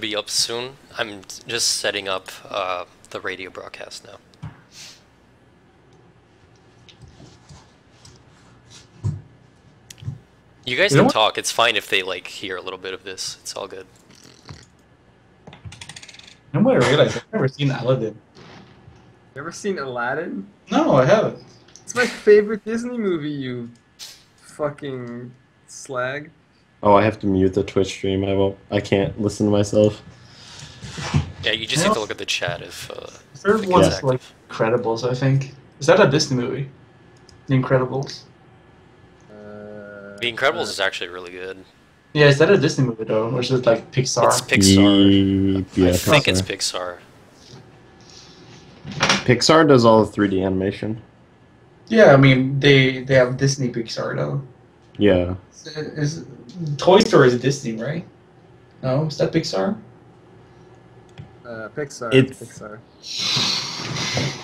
should be up soon. I'm just setting up the radio broadcast now. You guys can talk. It's fine if they like hear a little bit of this. It's all good. I'm gonna realize I've never seen Aladdin. You ever seen Aladdin? No, I haven't. It's my favorite Disney movie, you fucking slag. Oh, I have to mute the Twitch stream. I can't listen to myself. Yeah, you just have to look at the chat if. The third one's like Incredibles, I think. Is that a Disney movie? The Incredibles. The Incredibles is actually really good. Yeah, is that a Disney movie though, or is it like Pixar? It's Pixar. Yeah, I think it's Pixar. Pixar does all the 3D animation. Yeah, I mean they have Disney Pixar though. Yeah. Is Toy Story is Disney, right? No, is that Pixar? Pixar. It's Pixar.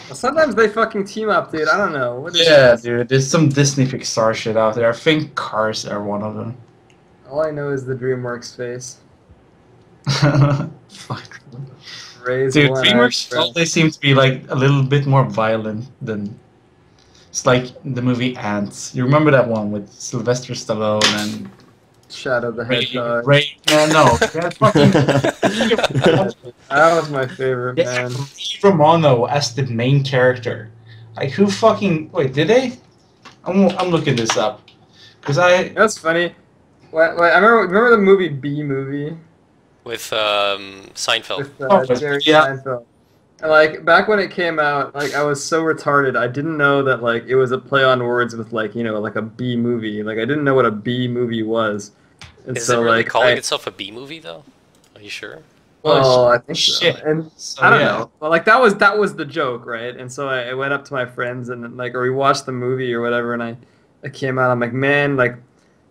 Well, sometimes they fucking team up, dude. I don't know. What is Yeah, dude. There's some Disney Pixar shit out there. I think Cars are one of them. All I know is the DreamWorks face. Fuck. Raise Dude, one DreamWorks eyebrow. always seem to be like a little bit more violent than. It's like the movie Ants. You remember that one with Sylvester Stallone and Shadow the Hedgehog. Ray? No. That fucking. That was my favorite, They man. had Ray Romano as the main character. Like who fucking wait? Did they? I'm looking this up because That's funny. Wait, I remember the movie B Movie With Seinfeld. with Oh, Jerry yeah. Seinfeld. And like back when it came out, like I was so retarded. I didn't know that like it was a play on words with like like a B movie. Like I didn't know what a B movie was. And Is so it really like calling itself a B movie though? Are you sure? well, I think so. shit. And So, I don't yeah. know. Well, like that was the joke, right? And so I went up to my friends and like, or we watched the movie or whatever, and I came out. I'm like, man, like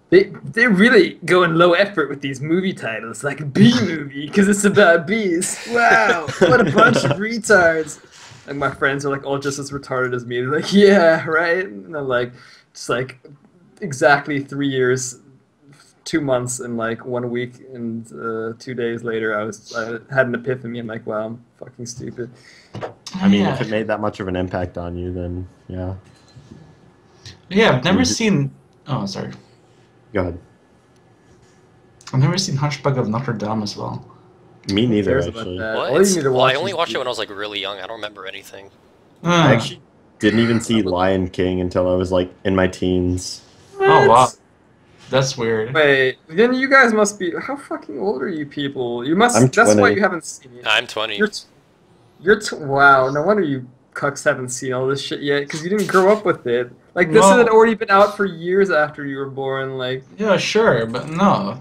they really go in low effort with these movie titles, like B movie, because it's about bees. Wow, what a bunch of retards. And my friends are like all just as retarded as me. They're like, yeah, right. And I'm like, just like exactly 3 years. 2 months and like 1 week and 2 days later, I had an epiphany. I'm like, wow, I'm fucking stupid. I mean, if it made that much of an impact on you, then yeah. Yeah, I've never seen. Oh, sorry. Go ahead. I've never seen Hunchback of Notre Dame as well. Me neither, Cares about actually. that? What? All you need to Well, watch I only is watched it B. when I was like really young. I don't remember anything. I actually didn't even see Lion King until I was like in my teens. Oh wow, that's weird. Wait, then you guys must be. How fucking old are you people? You must. I'm That's why 20. you haven't seen it. I'm 20. Wow. No wonder you cucks haven't seen all this shit yet, because you didn't grow up with it. Like this No. had already been out for years after you were born. Like Yeah, sure, but no.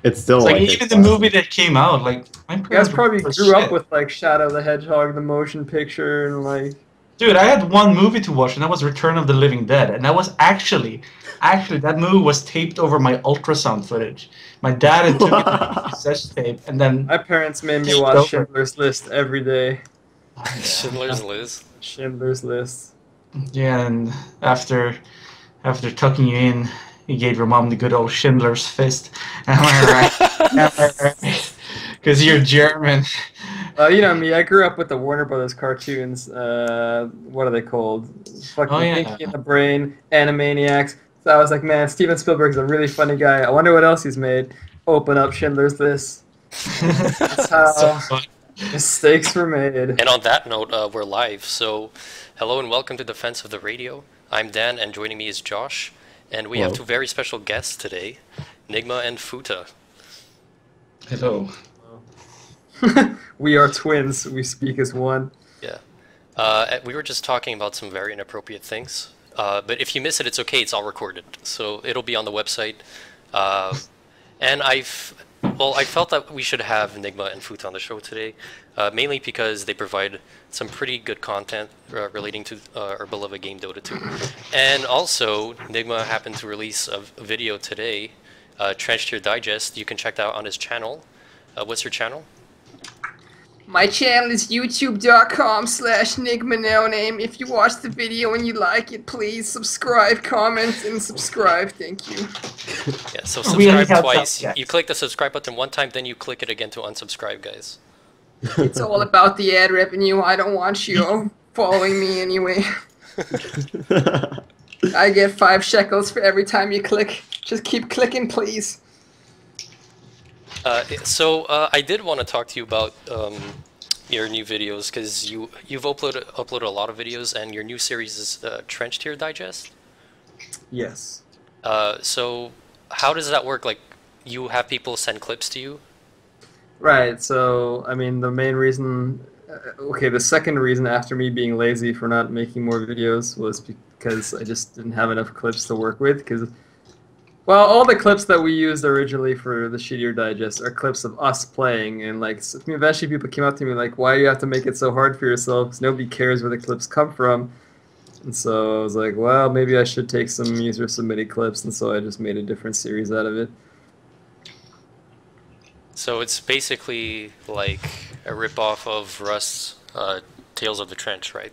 It's still It's like like even a the classic. movie that came out, like my you guys parents probably were grew up shit. with like Shadow the Hedgehog, the motion picture, and like. Dude, I had one movie to watch, and that was Return of the Living Dead, and that was actually that movie was taped over my ultrasound footage. My dad had took it on a cassette tape, and then My parents made me Just watch over. Schindler's List every day. Schindler's List. Schindler's List. yeah, and after tucking you in, he gave your mom the good old Schindler's fist. Am I right? Am I right? Because you're German. You know me, I grew up with the Warner Brothers cartoons. What are they called? Fucking Oh, yeah. Pinky and the Brain, Animaniacs. So I was like, man, Steven Spielberg's a really funny guy. I wonder what else he's made. Open up Schindler's List. That's how So fun. mistakes were made. And on that note, we're live. So, hello and welcome to Defense of the Radio. I'm Dan, and joining me is Josh. And we have Hello. two very special guests today, Nigma and Futa. Hello. We are twins. We speak as one. Yeah. We were just talking about some very inappropriate things. But if you miss it, it's okay. It's all recorded. So it'll be on the website. And I felt that we should have Nigma and Futa on the show today, mainly because they provide some pretty good content relating to our beloved game Dota 2. And also, Nigma happened to release a video today, Trench Tier Digest. You can check that out on his channel. What's your channel? My channel is youtube.com/NigmaNoName. If you watch the video and you like it, please subscribe, comment, and subscribe. Thank you. Yeah, so Really subscribe helps twice. out, guys. You click the subscribe button one time, then you click it again to unsubscribe, guys. It's all about the ad revenue. I don't want you following me anyway. I get 5 shekels for every time you click. Just keep clicking, please. I did want to talk to you about your new videos, because you've uploaded a lot of videos, and your new series is Trench Tier Digest. Yes. So how does that work? Like, you have people send clips to you? Right, so, I mean, the main reason... okay, the second reason after me being lazy for not making more videos was because I just didn't have enough clips to work with, because... Well, all the clips that we used originally for the Shittier Digest are clips of us playing, and, like, eventually people came up to me like, why do you have to make it so hard for yourself, because nobody cares where the clips come from. And so I was like, well, maybe I should take some user-submitted clips, and so I just made a different series out of it. So it's basically like a ripoff of Rust's Tales of the Trench, right?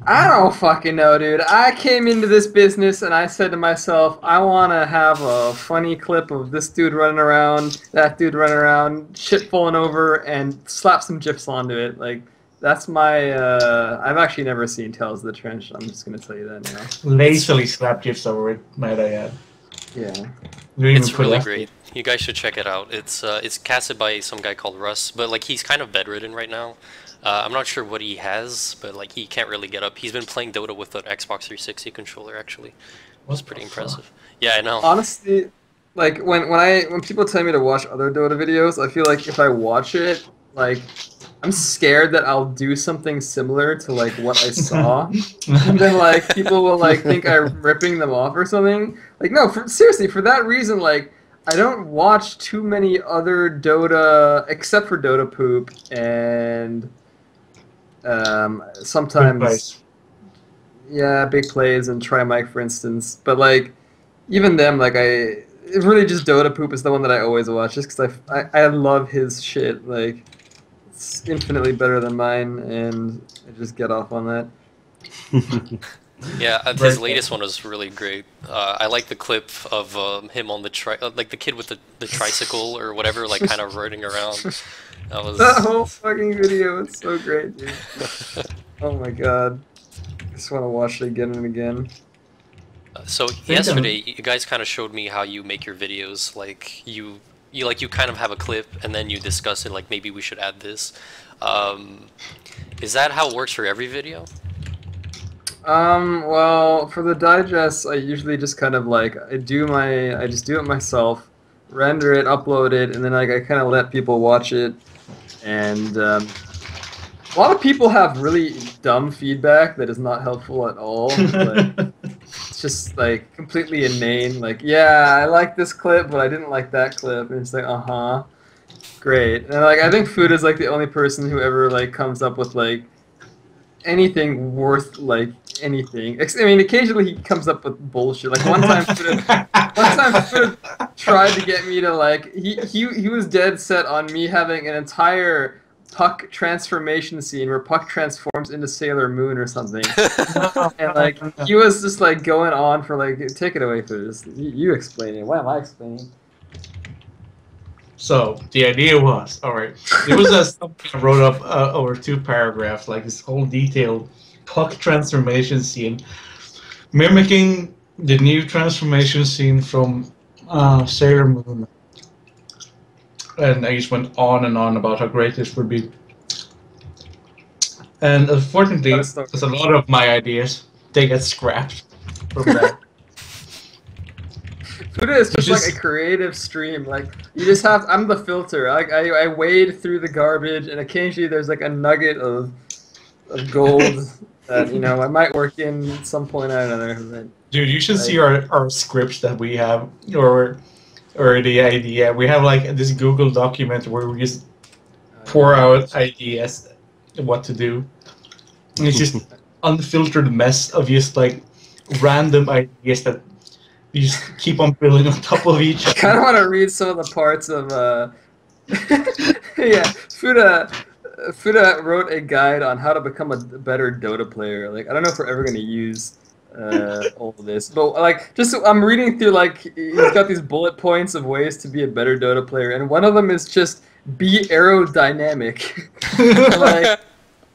I don't fucking know, dude. I came into this business and I said to myself, I want to have a funny clip of this dude running around, that dude running around, shit falling over, and slap some GIFs onto it. Like, that's my, I've actually never seen Tales of the Trench, I'm just going to tell you that now. Lazily slap GIFs over it, might I add. Yeah. It's really great. You guys should check it out. It's casted by some guy called Russ, but like he's kind of bedridden right now. I'm not sure what he has, but like he can't really get up. He's been playing Dota with an Xbox 360 controller actually. It was pretty impressive. Yeah, I know. Honestly, like when people tell me to watch other Dota videos, I feel like if I watch it, like I'm scared that I'll do something similar to like what I saw, and then like people will like think I'm ripping them off or something. Like no, seriously, for that reason, like I don't watch too many other Dota except for Dota Poop and sometimes big plays and Try Mike for instance. But like even them, like it's really just Dota Poop is the one that I always watch just because I love his shit. Like it's infinitely better than mine, and I just get off on that. Yeah, his latest one was really great. I like the clip of him on the like the kid with the tricycle or whatever, like kind of riding around. That whole fucking video is so great, dude. Oh my god, I just want to watch it again and again. So yesterday, you guys kind of showed me how you make your videos. Like you kind of have a clip and then you discuss it. Like maybe we should add this. Is that how it works for every video? Well, for the digest, I usually just kind of like I just do it myself, render it, upload it, and then like I kind of let people watch it. And a lot of people have really dumb feedback that is not helpful at all. Like, it's just like completely inane. Like, yeah, I like this clip, but I didn't like that clip. And it's like, great. And like I think Food is like the only person who ever like comes up with like anything worth like anything. I mean, occasionally he comes up with bullshit. Like one time Food tried to get me to like he was dead set on me having an entire Puck transformation scene where Puck transforms into Sailor Moon or something. And like he was just like going on for like take it away, Food. You explain it. Why am I explaining? So the idea was, all right, there was something I wrote up over 2 paragraphs, like this whole detailed Puck transformation scene, mimicking the new transformation scene from Sailor Moon. And I just went on and on about how great this would be. And unfortunately, there's a lot of my ideas, they get scrapped from that. Fuda is just like a creative stream. Like you just have. I'm the filter. Like I wade through the garbage, and occasionally there's like a nugget of gold that I might work in at some point or another. But, dude, you should see our scripts that we have, or the idea. We have like this Google document where we just pour out ideas, what to do. And it's just unfiltered mess of just like random ideas that you just keep on building on top of each other. I kind of want to read some of the parts of, yeah, Fuda wrote a guide on how to become a better Dota player. Like, I don't know if we're ever going to use all of this, but like, just I'm reading through, like, he's got these bullet points of ways to be a better Dota player, and one of them is just be aerodynamic. Like,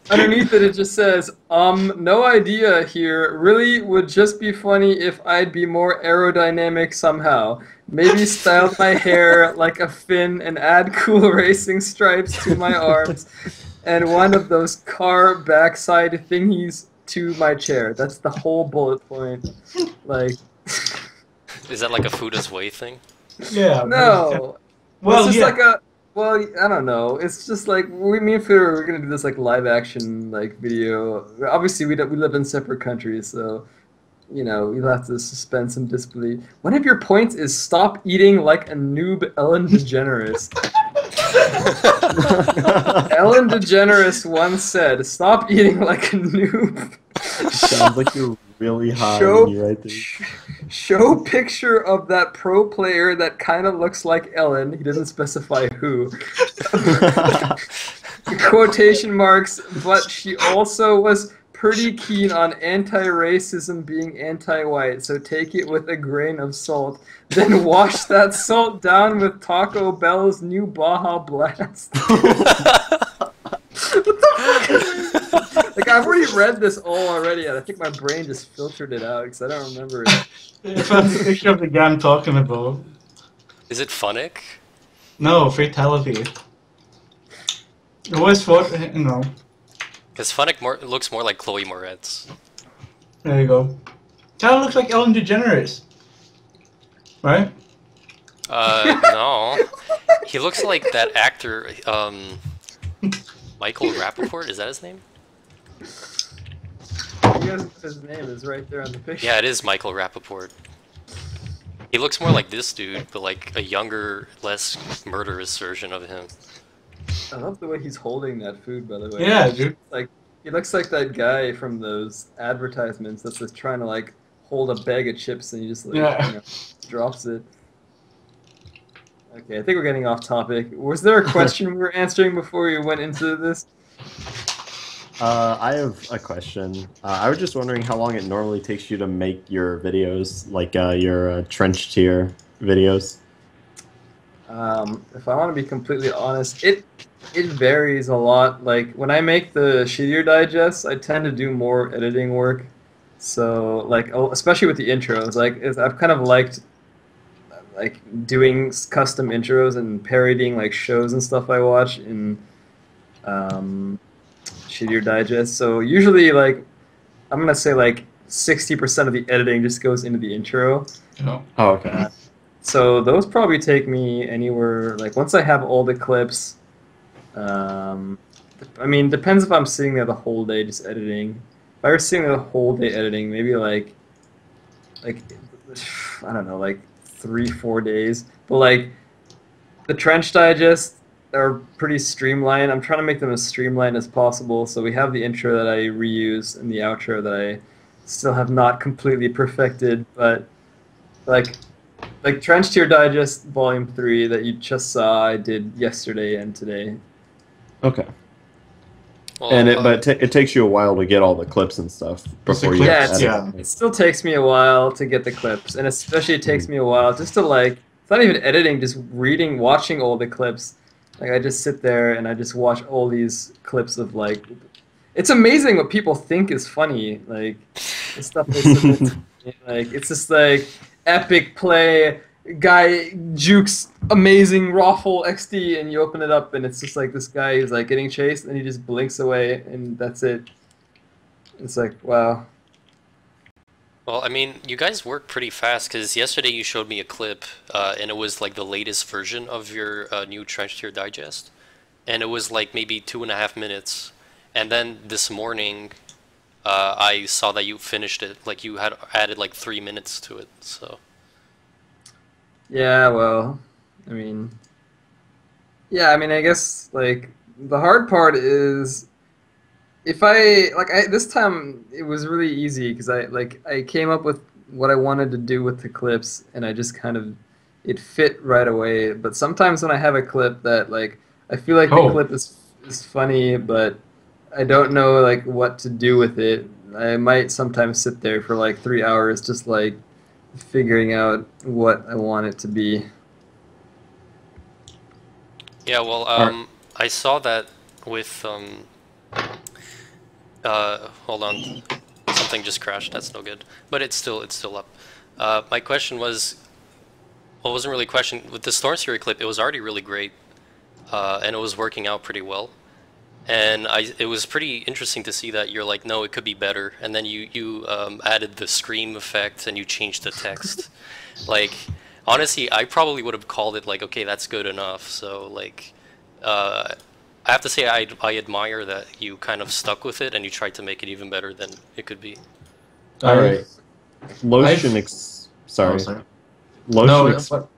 underneath it, it just says, no idea here. Really would just be funny if I'd be more aerodynamic somehow. Maybe style my hair like a fin and add cool racing stripes to my arms and one of those car backside thingies to my chair. That's the whole bullet point. Like, Is that like a Fuda's Way thing? Yeah. no. Well, It's just yeah. like a, well, I don't know. It's just like me and Fuda, we're gonna do this like live action like video. Obviously, we live in separate countries, so you know we'll have to suspend some disbelief. One of your points is stop eating like a noob, Ellen DeGeneres. Ellen DeGeneres once said, "Stop eating like a noob." Sounds like you're really high Show- when you write this. Show picture of that pro player that kind of looks like Ellen. He doesn't specify who. Quotation marks, but she also was pretty keen on anti-racism being anti-white, so take it with a grain of salt. Then wash that salt down with Taco Bell's new Baja Blast. What the fuck is this? Like, I've already read this all already, and I think my brain just filtered it out because I don't remember it. I found the picture of the guy I'm talking about. Is it Funnick? No, Fatality. I always thought, you know. Because Funnick looks more like Chloe Moretz. There you go. Kind of looks like Ellen DeGeneres. Right? No. He looks like that actor, Michael Rappaport, is that his name? You guys, his name is right there on the picture. Yeah, it is Michael Rappaport. He looks more like this dude, but like a younger, less murderous version of him. I love the way he's holding that food, by the way. Yeah, dude. Like, he looks like that guy from those advertisements that's just trying to like hold a bag of chips and he just like you know, drops it. Okay, I think we're getting off topic. Was there a question we were answering before we went into this? I have a question. I was just wondering how long it normally takes you to make your videos, like your trench tier videos. If I want to be completely honest, it varies a lot. Like when I make the shittier digests, I tend to do more editing work. So like, especially with the intros, like I've kind of liked like doing custom intros and parodying like shows and stuff I watch in shittier digest. So usually, like, I'm gonna say like 60% of the editing just goes into the intro. Oh. Oh, okay. So those probably take me anywhere, like once I have all the clips, I mean, depends if I'm sitting there the whole day just editing. If I were sitting there the whole day editing, maybe like I don't know, like 3-4 days. But like the trench digest are pretty streamlined. I'm trying to make them as streamlined as possible. So we have the intro that I reuse and the outro that I still have not completely perfected, but like Trench Tier Digest Volume 3 that you just saw, I did yesterday and today. Okay. Well, And it takes you a while to get all the clips and stuff before you Yeah, edit. yeah. It still takes me a while to get the clips, and especially it takes me a while just to like, it's not even editing, just reading, watching all the clips. Like I just sit there and I just watch all these clips of like, it's amazing what people think is funny, like the stuff they submit to me. Like it's just like epic play, guy jukes amazing raffle XD, and you open it up and it's just like this guy is like getting chased and he just blinks away and that's it. It's like, wow. Well, I mean, you guys work pretty fast, because yesterday you showed me a clip, and it was like the latest version of your new Trench Tier Digest, and it was like maybe 2.5 minutes, and then this morning I saw that you finished it, like you had added like 3 minutes to it, so... Yeah, well, I mean, I guess like the hard part is if this time it was really easy because I came up with what I wanted to do with the clips and I just kind of it fit right away. But sometimes when I have a clip that like I feel like the Oh. clip is funny, but I don't know like what to do with it. I might sometimes sit there for like 3 hours just like figuring out what I want it to be. Yeah, well, Alright. I saw that with hold on, something just crashed. That's no good, but it's still up. My question was, well, it wasn't really a question with the Storm Theory clip. It was already really great, and it was working out pretty well. And it was pretty interesting to see that you're like, no, it could be better. And then you added the scream effect and you changed the text. Like, honestly, I probably would have called it like, okay, that's good enough. So like, I have to say I admire that you kind of stuck with it and you tried to make it even better than it could be. All right. Lotion. Sorry. Oh, sorry. Lotion. No, but... Stop!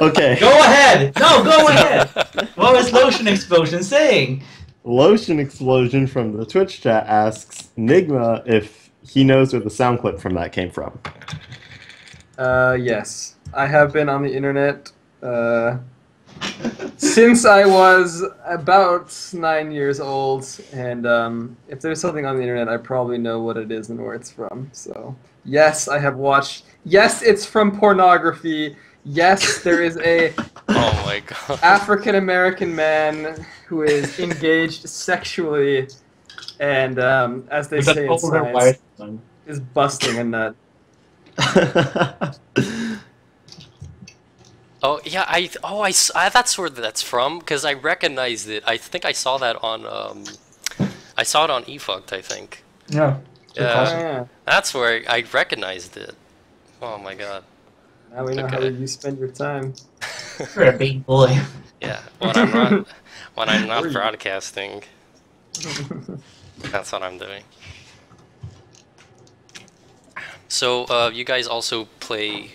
Okay. Go ahead! No, go ahead! What was Lotion Explosion saying? Lotion Explosion from the Twitch chat asks Nigma if he knows where the sound clip from that came from. Yes, I have been on the internet since I was about 9 years old, and if there's something on the internet, I probably know what it is and where it's from. So, yes, I have watched. Yes, it's from pornography. Yes, there is a Oh my god. African American man who is engaged sexually, and as they With say an in older science, white one. is busting a nut. Oh yeah, that's where that's from because I recognized it. I think I saw that on I saw it on eFucked, I think. Yeah. Yeah. Yeah. That's where I recognized it. Oh my god. Now we know how Okay. you spend your time. You're a big boy. Yeah. When I'm not broadcasting, that's what I'm doing. So you guys also play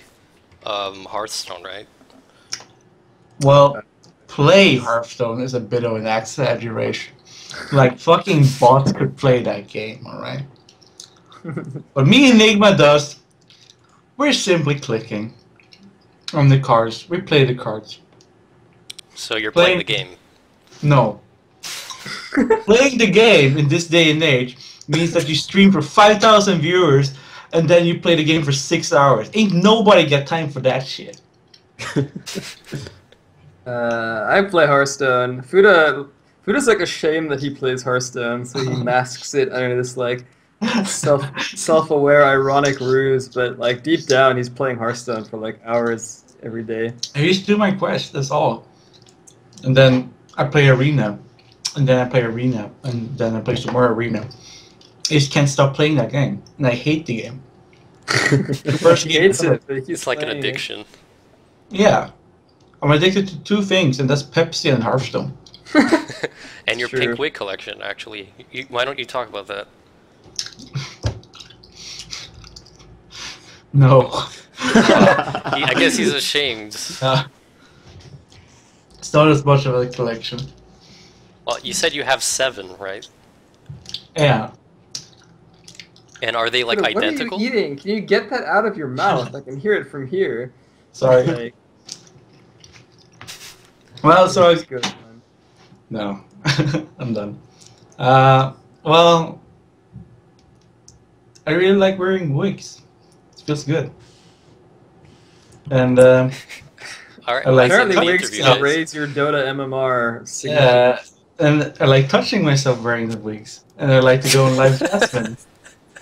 Hearthstone, right? Well, play Hearthstone is a bit of an exaggeration. Like, fucking bots could play that game, alright? What me and Nigma does, we're simply clicking on the cards. We play the cards. So you're playing the Playing- game. No. Playing the game in this day and age means that you stream for 5,000 viewers and then you play the game for 6 hours. Ain't nobody got time for that shit. I play Hearthstone. Fuda's like ashamed that he plays Hearthstone, so he masks it under this like self-aware ironic ruse, but like deep down he's playing Hearthstone for like hours every day. I used to do my quest, that's all. And then I play Arena. And then I play Arena. And then I play some more Arena. I just can't stop playing that game. And I hate the game. The first He game hates ever. it, but he keeps It's like an playing it. addiction. Yeah. I'm addicted to two things, and that's Pepsi and Hearthstone. And your True. pink wig collection, actually. Why don't you talk about that? No. I guess he's ashamed. It's not as much of a collection. Well, you said you have 7, right? Yeah. And are they like Fuda, identical? What are you eating? Can you get that out of your mouth? I can hear it from here. Sorry. Like, Well, so it's good, man. no. I'm done. Well, I really like wearing wigs. It feels good. And All right. I like- that's Apparently, the wigs interview, can guys. raise your Dota MMR. yeah, and I like touching myself wearing the wigs. And I like to go on live Jasmine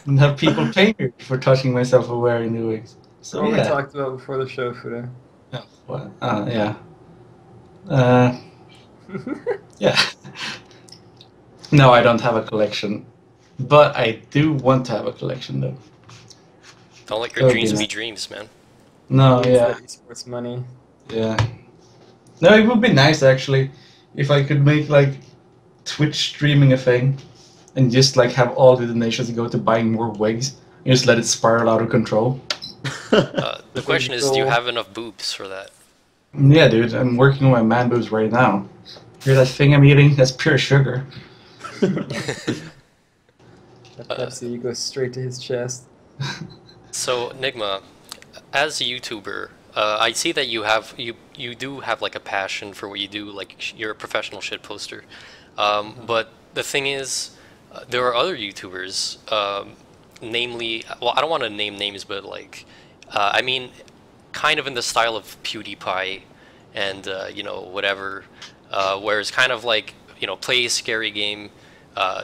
and have people pay me for touching myself or wearing the wigs. So What we yeah. talked about before the show, Fuda. Yeah. What? Yeah. Yeah. No, I don't have a collection, but I do want to have a collection though. Don't let That your would dreams be be nice. dreams, man. No, Use yeah, that esports money. yeah. No, it would be nice actually if I could make like Twitch streaming a thing, and just like have all the donations go to buying more wigs, and just let it spiral out of control. The question is, do you have enough boobs for that? Yeah, dude, I'm working on my man boobs right now. Hear that thing I'm eating? That's pure sugar. That Pepsi goes straight to his chest. So, Nigma, as a YouTuber, I see that you do have like a passion for what you do, like you're a professional shit poster. But the thing is, there are other YouTubers, namely, well, I don't want to name names, but like, I mean, kind of in the style of PewDiePie, and you know, whatever, where it's kind of like, you know, play a scary game,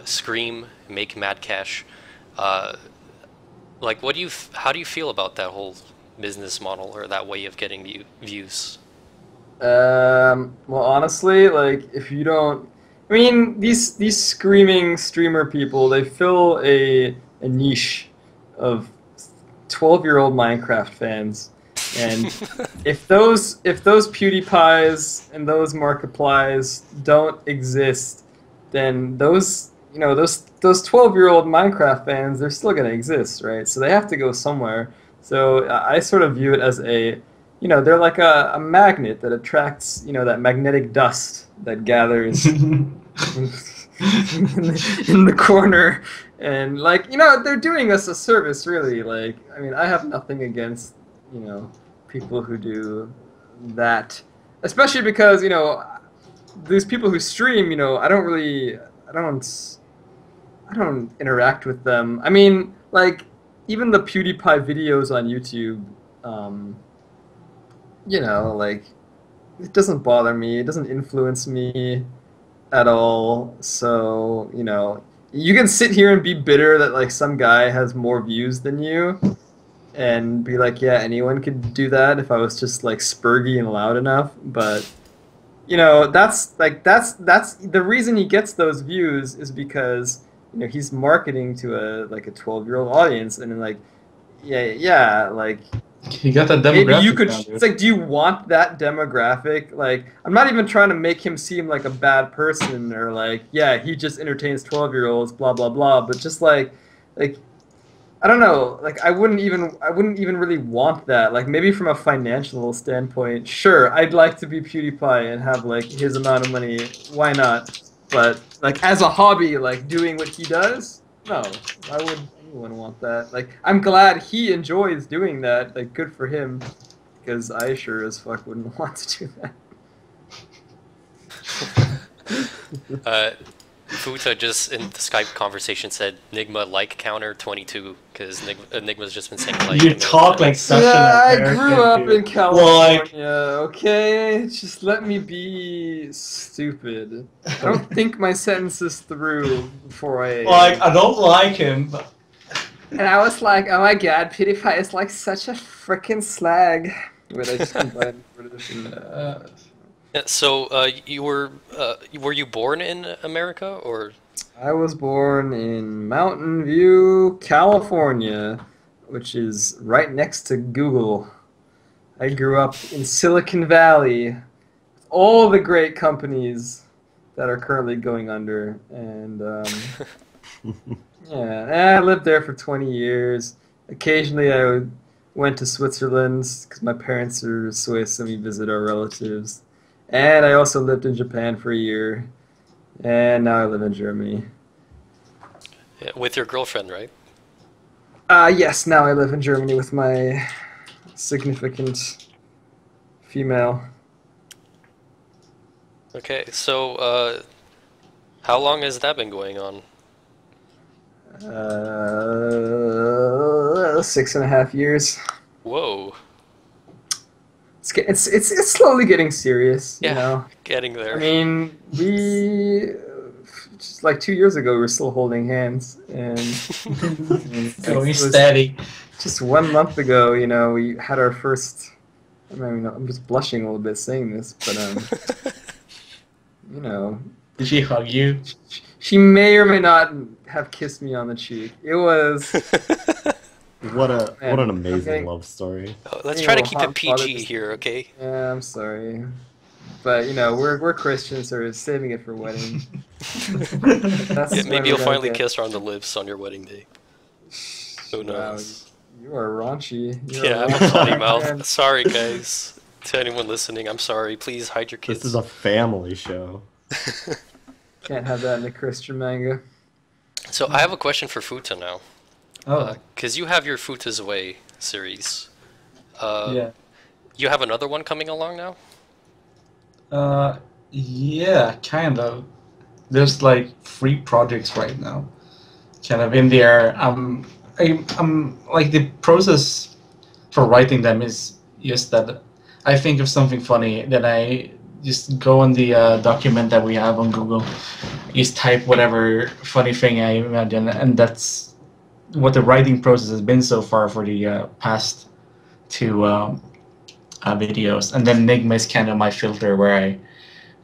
scream, make mad cash. Like, how do you feel about that whole business model or that way of getting views? Well, honestly, like if you don't, I mean, these screaming streamer people, they fill a niche of 12-year-old Minecraft fans, and if those PewDiePies and those Markiplies don't exist, then those 12-year-old Minecraft fans, they're still gonna exist, right? So they have to go somewhere. So I sort of view it as they're like a magnet that attracts, that magnetic dust that gathers in the corner. And, like, they're doing us a service, really. Like, I mean, I have nothing against, people who do that. Especially because, these people who stream, I don't interact with them. I mean, like, even the PewDiePie videos on YouTube, like, it doesn't bother me. It doesn't influence me at all. So, you can sit here and be bitter that, like, some guy has more views than you and be like, yeah, anyone could do that if I was just, like, spurgy and loud enough. But, that's the reason he gets those views is because, he's marketing to a 12-year-old audience, and then, like, yeah, like, You got that demographic. maybe you could. Now, dude. It's like, do you want that demographic? Like, I'm not even trying to make him seem like a bad person or like, yeah, he just entertains 12-year-olds, blah blah blah. But just like, I don't know. Like, I wouldn't even really want that. Like, maybe from a financial standpoint, sure, I'd like to be PewDiePie and have like his amount of money. Why not? But like, as a hobby, like doing what he does, no, why would anyone want that? Like, I'm glad he enjoys doing that. Like, good for him, because I sure as fuck wouldn't want to do that. Futa just in the Skype conversation said Nigma like counter 22 because Nigma's just been saying like. You talk like such Yeah, an I American grew up dude. in California. Okay, just let me be stupid. I don't think my sentences through before I. Like, I don't like him, but And I was like, oh my god, PewDiePie is like such a freaking slag. But I just combined British and. Yeah, so were you born in America or? I was born in Mountain View, California, which is right next to Google. I grew up in Silicon Valley, all the great companies that are currently going under, and yeah, I lived there for 20 years. Occasionally, I went to Switzerland because my parents are Swiss, and we visit our relatives. And I also lived in Japan for a year, and now I live in Germany. Yeah, with your girlfriend, right? Yes, now I live in Germany with my significant female. Okay, so how long has that been going on? 6.5 years. Whoa. It's slowly getting serious, Yeah, you know. getting there. I mean, just like 2 years ago, we were still holding hands, and going it was steady. just 1 month ago, we had our first. I mean, I'm just blushing a little bit saying this, but Did she hug you? she may or may not have kissed me on the cheek. It was. What Man, an amazing okay. love story. Let's You try to know, keep hot it PG fathers- here, okay? Yeah, I'm sorry, but we're Christians, so we're saving it for wedding. That's Yeah, why maybe we're you'll gonna finally get- kiss her on the lips on your wedding day. Who Wow, knows? you are raunchy. You're Yeah, a I'm a raunchy potty man. mouth. Sorry, guys. To anyone listening, I'm sorry. Please hide your kids. This is a family show. Can't have that in a Christian manga. So I have a question for Futa now. Oh, Because you have your Futa's Away series. yeah. You have another one coming along now? Yeah, kind of. There's like 3 projects right now, kind of in the air. I'm like the process for writing them is just that I think of something funny, then I just go on the document that we have on Google, just type whatever funny thing I imagine, and that's what the writing process has been so far for the past 2 videos. And then Nigma is kind of my filter where I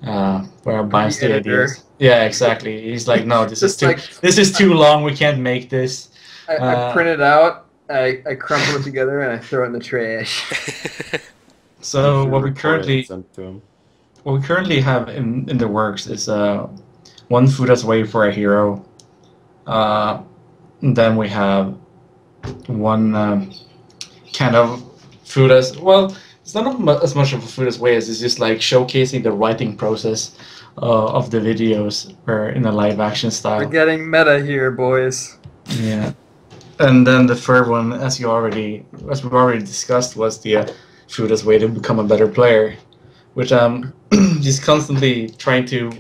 The bounce the editor. ideas. Yeah, exactly. He's like, no, Just like this is too long. We can't make this. I print it out, I crumple it together, and I throw it in the trash. So You what we record it and currently send it to him. what we currently have in the works is one food as way for a hero. And then we have one kind of food as well. It's not as much of a food as way as it's just like showcasing the writing process of the videos, or in a live action We're style. getting meta here, boys. Yeah. And then the third one, as we've already discussed, was the food as way to become a better player, which I'm just constantly trying to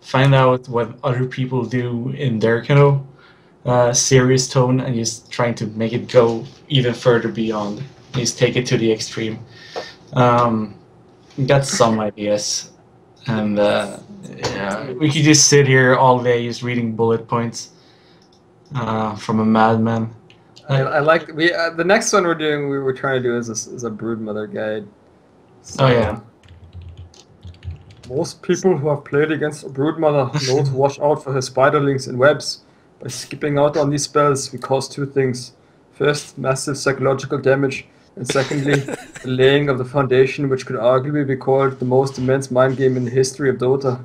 find out what other people do in their kind of serious tone, and just trying to make it go even further beyond. Just take it to the extreme. Got some ideas, and yeah, we could just sit here all day just reading bullet points from a madman. I like the next one we were trying to do is a broodmother guide. So, Oh yeah. most people who have played against a broodmother know to watch out for her spiderlings and webs. By skipping out on these spells, we cause 2 things. First, massive psychological damage, and secondly, the laying of the foundation, which could arguably be called the most immense mind game in the history of Dota.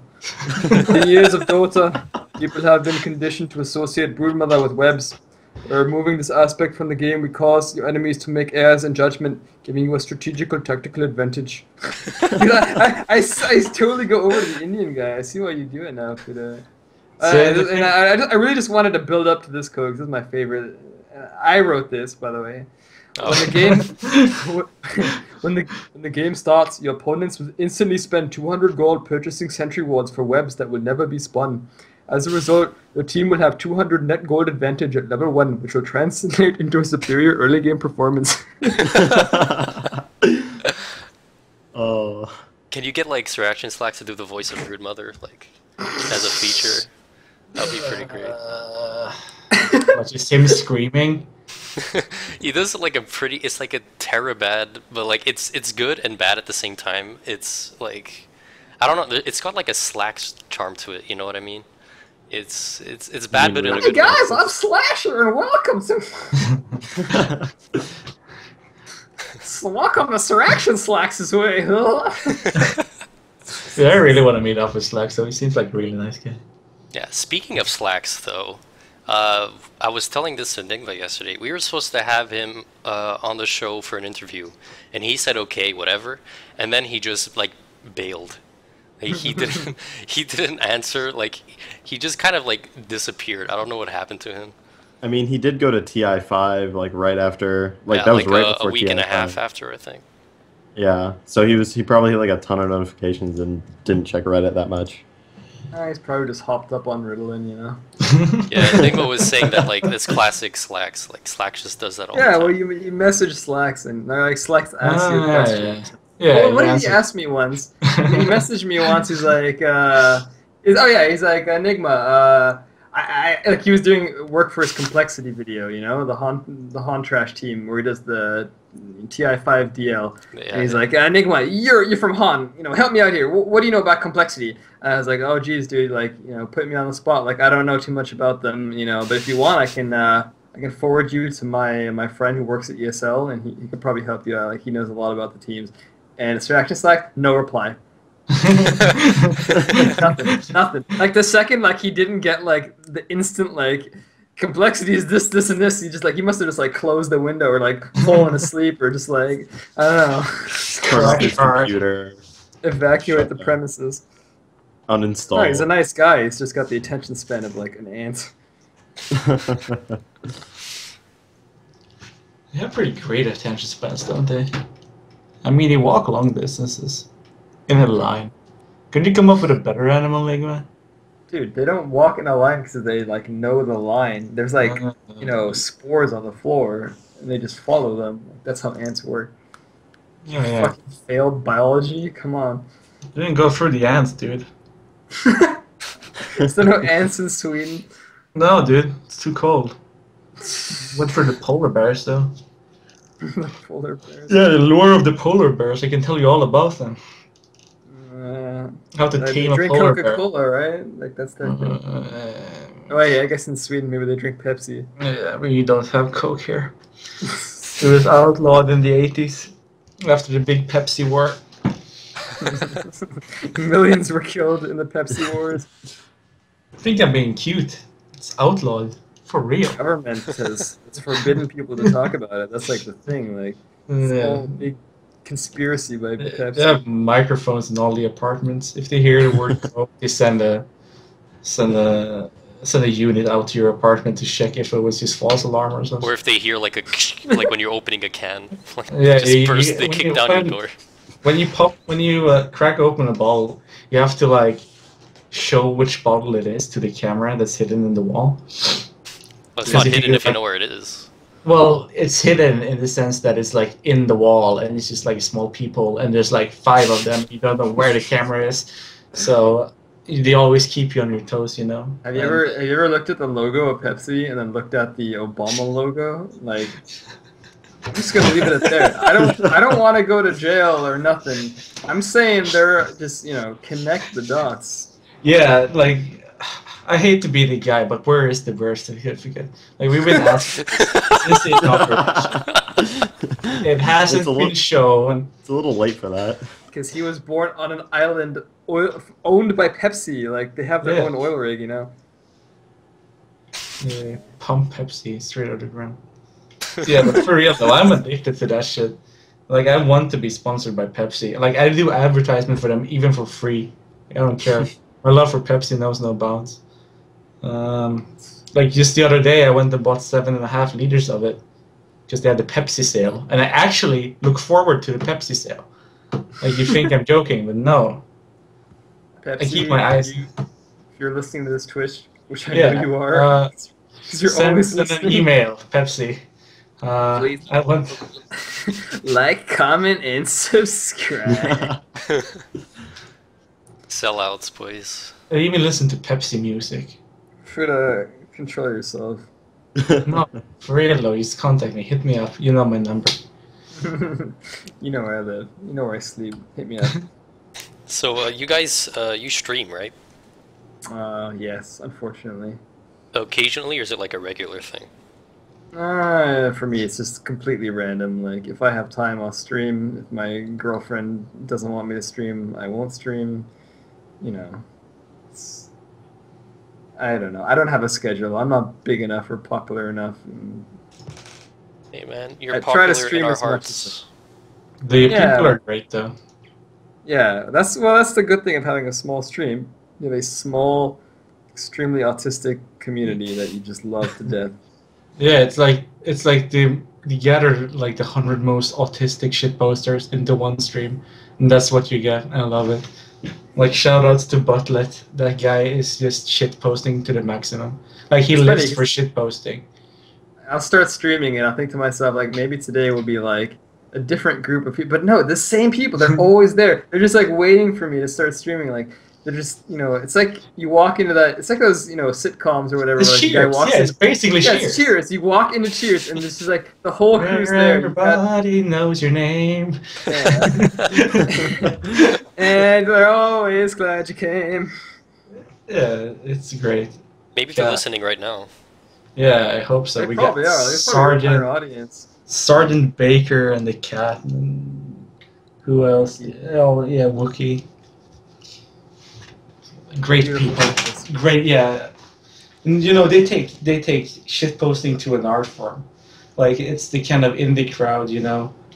In years of Dota, people have been conditioned to associate broodmother with webs. By removing this aspect from the game, we cause your enemies to make errors in judgment, giving you a strategical tactical advantage. I totally go over to the Indian guy. I see why you do it now, Fuda. And I really just wanted to build up to this code because this is my favorite. I wrote this, by the way. Oh. When the game when the game starts, your opponents will instantly spend 200 gold purchasing sentry wards for webs that will never be spun. As a result, your team will have 200 net gold advantage at level 1, which will translate into a superior early game performance. Oh. Can you get like Sir Action Slacks to do the voice of Broodmother, like as a feature? That'd be pretty great. What, just him screaming? He does like it's like a terror bad, but like it's good and bad at the same time. It's like, I don't know, it's got like a Slacks charm to it, you know what I mean? It's bad, but in a Hey good way. guys, I'm Slasher, and welcome to welcome to Sir Action Slacks' way. Yeah, I really want to meet up with Slack, so he seems like a really nice guy. Yeah, speaking of Slacks, though, I was telling this to Nigma yesterday. We were supposed to have him on the show for an interview, and he said okay, whatever, and then he just like bailed. Like, he didn't answer. Like, he just kind of like disappeared. I don't know what happened to him. I mean, he did go to TI5 like right after, like Yeah, that was like right a before week and a TI5. half after, I think. Yeah, so he probably had like a ton of notifications and didn't check Reddit that much. He's probably just hopped up on Ritalin, you know. Yeah, Nigma was saying that like this classic Slacks. Like Slacks just does that all the Yeah, time. well, you message Slacks, and they're like, Slacks asks you a Yeah, question. yeah. Well, what he did he answered. ask me once? He messaged me once. He's like, he's like, Nigma. I like he was doing work for his complexity video, you know, the Han Trash team where he does the TI5 DL. Yeah, And he's like, Nigma, you're from Han. You know, help me out here. What do you know about complexity? And I was like, oh, geez, dude, like, you know, put me on the spot. Like, I don't know too much about them, you know, but if you want, I can forward you to my friend who works at ESL, and he could probably help you out. Like, he knows a lot about the teams. And Sir Action Slack, no reply. Nothing. Like the second, like he didn't get like the instant like complexity is this, and this. He just like he must have just like closed the window or like fallen asleep or just like I don't know. Turn off his computer, Evacuate the premises. uninstall. No, he's a nice guy. He's just got the attention span of like an ant. They have pretty great attention spans, don't they? I mean, they walk long distances in a line. Could you come up with a better animal, Nigma? Dude, they don't walk in a line because they like know the line. There's like, spores on the floor, and they just follow them. That's how ants work. Yeah. Fucking failed biology? Come on. You didn't go through the ants, dude. Is there no ants in Sweden? No, dude, it's too cold. Went for the polar bears, though. The polar bears. Yeah, the lure of the polar bears. I can tell you all about them. How to They tame a drink polar bear. Coca-Cola, right? Like that's their thing. Oh yeah, I guess in Sweden maybe they drink Pepsi. Yeah, we don't have Coke here. It was outlawed in the 80s after the big Pepsi war. Millions were killed in the Pepsi wars. I think I'm being cute. It's outlawed. For real. The government has it's forbidden people to talk about it. That's like the thing. Like it's a whole big conspiracy by Pepsi. They have microphones in all the apartments. If they hear the word Coke, they send a unit out to your apartment to check if it was just false alarm or something. Or if they hear like like when you're opening a can, like Yeah, they kick down your door. When you crack open a bottle, you have to like show which bottle it is to the camera that's hidden in the wall. Well, it's not hidden if you know where it is. Well, it's hidden in the sense that it's like in the wall and it's just like a small peephole and there's like 5 of them. You don't know where the camera is, so they always keep you on your toes, you know. Have you ever looked at the logo of Pepsi and then looked at the Obama logo? Like, I'm just gonna leave it at there. I don't want to go to jail or nothing. I'm saying they're just connect the dots. Yeah, like. I hate to be the guy, but where is the birth certificate? Like we've been asking this it hasn't been shown. It's a little late for that. Because he was born on an island owned by Pepsi. Like they have their own oil rig, you know. Yeah, pump Pepsi straight out of the ground. Yeah, but for real though, I'm addicted to that shit. Like I want to be sponsored by Pepsi. Like I do advertisement for them even for free. I don't care. My love for Pepsi knows no bounds. Like just the other day, I went and bought 7.5 liters of it because they had the Pepsi sale, and I actually look forward to the Pepsi sale. Like you think I'm joking, but no. Pepsi, I keep my eyes. If you're listening to this Twitch, which I know you are, you're send an email, Pepsi. Please. I want like, comment, and subscribe. Sellouts, boys. I even listen to Pepsi music. Try to control yourself. No, for real though, just contact me. Hit me up. You know my number. You know where I live. You know where I sleep. Hit me up. So you guys, you stream, right? Yes, unfortunately. Occasionally, or is it like a regular thing? For me, it's just completely random. Like, if I have time, I'll stream. If my girlfriend doesn't want me to stream, I won't stream. You know, I don't know. I don't have a schedule. I'm not big enough or popular enough. Hey man, you're I popular try to stream in our as much hearts. The people are great though. Yeah, that's the good thing of having a small stream. You have a small, extremely autistic community that you just love to death. Yeah, it's like they gather like the 100 most autistic shit posters into one stream, and that's what you get. I love it. Like shoutouts to Butlet. That guy is just shit posting to the maximum. Like he lives for shit posting. I'll start streaming and I'll think to myself like maybe today will be like a different group of people, but no, the same people. They're always there. They're just like waiting for me to start streaming. Like they're just it's like you walk into that. It's like those sitcoms or whatever. It's like, Cheers. Yeah, it's basically Cheers. It's Cheers. You walk into Cheers and this is like the whole crew's there. Everybody knows your name. Yeah. And they're always glad you came. Yeah, it's great. Maybe they're listening right now. Yeah, I hope so. They probably are. They're probably our audience. Sergeant Baker and the cat. And who else? Oh, yeah, Wookiee. Great people. Great, yeah. And, they take shit posting to an art form. Like, it's the kind of indie crowd,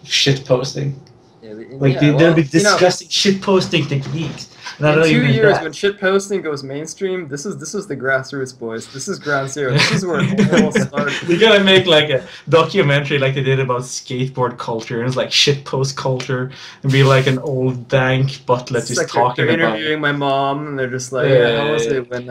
shit posting. Yeah, they'll be discussing shit posting techniques. Not In 2 even years, that. when shit posting goes mainstream, this is the grassroots, boys. This is ground zero. This is where it all started. They gotta make like a documentary like they did about skateboard culture, and it's like shit post culture, and be like an old dank butlet It's just like they're talking about it. interviewing my mom, and they're just like, yeah, how was it when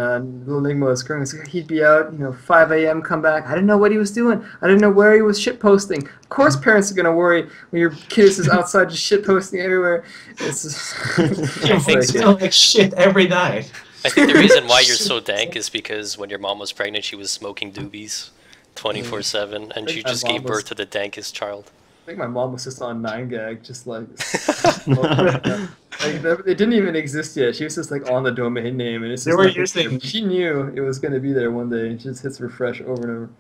little Nigma was growing? It's like, he'd be out, 5 a.m., come back. I didn't know what he was doing. I didn't know where he was shit posting. Of course, parents are gonna worry when your kid is outside just shit posting everywhere. It's just, I think It smelled like shit every night. I think the reason why you're so dank is because when your mom was pregnant, she was smoking doobies 24/7, and she My just mom gave was- birth to the dankest child. I think my mom was just on 9gag, just like, it didn't even exist yet. She was just like on the domain name, and it's They just were like, using- she knew it was gonna be there one day. And she just hits refresh over and over.